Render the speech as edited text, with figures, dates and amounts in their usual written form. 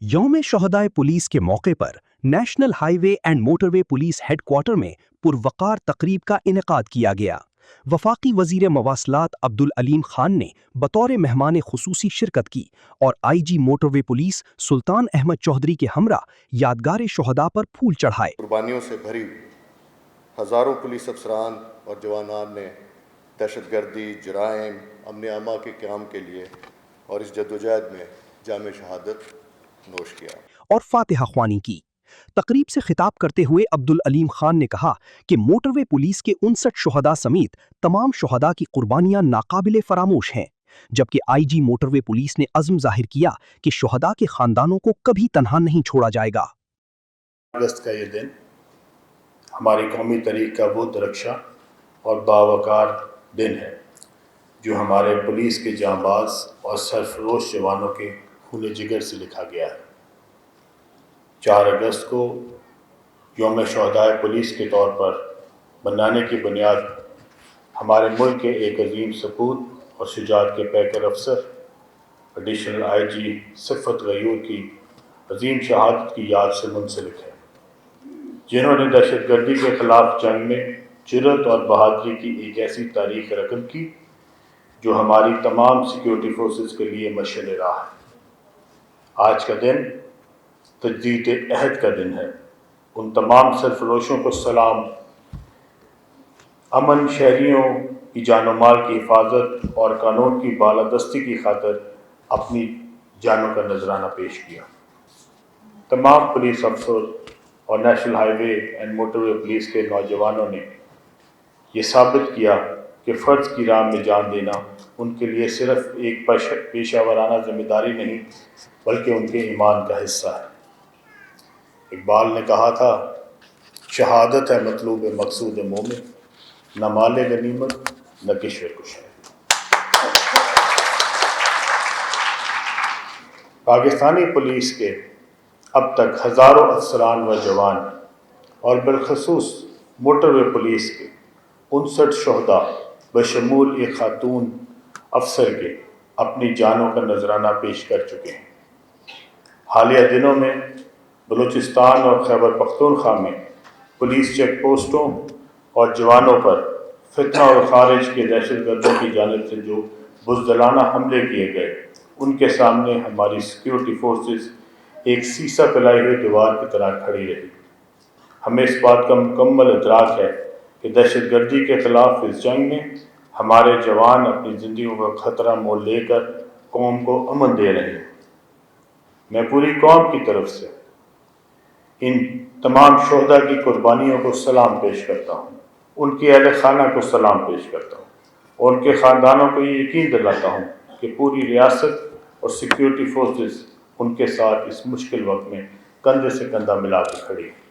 यौम शहदाए पुलिस के मौके पर national highway and motorway police headquarter में पुरवकार तकरीब का इनेकाद किया गया। वफाकी वजीर मवासलात अब्दुल अलीम खान ने बतौर मेहमान खुसूसी शिरकत की और आईजी मोटरवे पुलिस सुल्तान अहमद चौधरी के हमरा यादगार शहदा पर फूल चढ़ाए। कुर्बानियों से भरी हज़ारों पुलिस अफसरान और जवानान ने दहशतगर्दी, जराइम, अमन आमा के क़याम के लिए और इस जद्दोजहद में जाम शहादत नोश किया और फातिहा ख्वानी की। तकरीब से खिताब करते हुए अब्दुल अलीम खान ने कहा कि मोटरवे पुलिस के 59 शुहदा समेत तमाम शुहदा की कुर्बानियां नाकाबिले फरामोश हैं, जबकि आईजी मोटरवे पुलिस ने अज़्म जाहिर किया कि शुहदा के खानदानों को कभी तन्हा नहीं छोड़ा जाएगा। अगस्त का ये दिन हमारी कौमी तरीक़ का वो दरख्शा और बावकार दिन है जो हमारे पुलिस के जांबाज और सरफरोश जवानों के खून जिगर से लिखा गया है। 4 अगस्त को यौम शहदाए पुलिस के तौर पर मनाने की बुनियाद हमारे मुल्क के एक अजीम सपूत और शुजात के पैकर अफसर एडिशनल आईजी सिफ़त गयूर की अजीम शहादत की याद से मुंसलिक है, जिन्होंने दहशतगर्दी के ख़िलाफ़ जंग में जुर्रत और बहादुरी की एक ऐसी तारीख़ रकम की जो हमारी तमाम सिक्योरिटी फोर्सेस के लिए मशाल राह है। आज का दिन तजदीद अहद का दिन है। उन तमाम सरफरोशों को सलाम। अमन, शहरियों की जान माल की हिफाजत और कानून की बालादस्ती की खातिर अपनी जानों का नजराना पेश किया। तमाम पुलिस अफसर और national highway and motorway police के नौजवानों ने ये साबित किया कि फ़र्ज की राह में जान देना उनके लिए सिर्फ एक पेशावराना जिम्मेदारी नहीं बल्कि उनके ईमान का हिस्सा है। इकबाल ने कहा था, शहादत है मतलूब मकसूद मोमिन, न माले गनीमत न किश्वर कुश है। पाकिस्तानी पुलिस के अब तक हज़ारों अफसरान व जवान और बिलखसूस मोटरवे पुलिस के 59 शुहदा बशमूल एक खातून अफसर के अपनी जानों का नजराना पेश कर चुके हैं। हालिया दिनों में बलूचिस्तान और खैबर पख्तूनख्वा में पुलिस चेक पोस्टों और जवानों पर फितना और खारिज के दहशतगर्दों की जानिब से जो बुज़दिलाना हमले किए गए, उनके सामने हमारी सिक्योरिटी फोर्सेस एक सीसा फैलाई हुई दीवार की तरह खड़ी रही। हमें इस बात का मुकम्मल इदराक है कि दहशतगर्दी के ख़िलाफ़ इस जंग में हमारे जवान अपनी ज़िंदगियों का ख़तरा मोल लेकर कौम को अमन दे रहे हैं। मैं पूरी कौम की तरफ से इन तमाम शुहदा की कुर्बानियों को सलाम पेश करता हूँ, उनके अहले खाना को सलाम पेश करता हूँ और उनके ख़ानदानों को ये यकीन दिलाता हूँ कि पूरी रियासत और सिक्योरिटी फोर्सेस उनके साथ इस मुश्किल वक्त में कंधे से कंधा मिला के खड़ी है।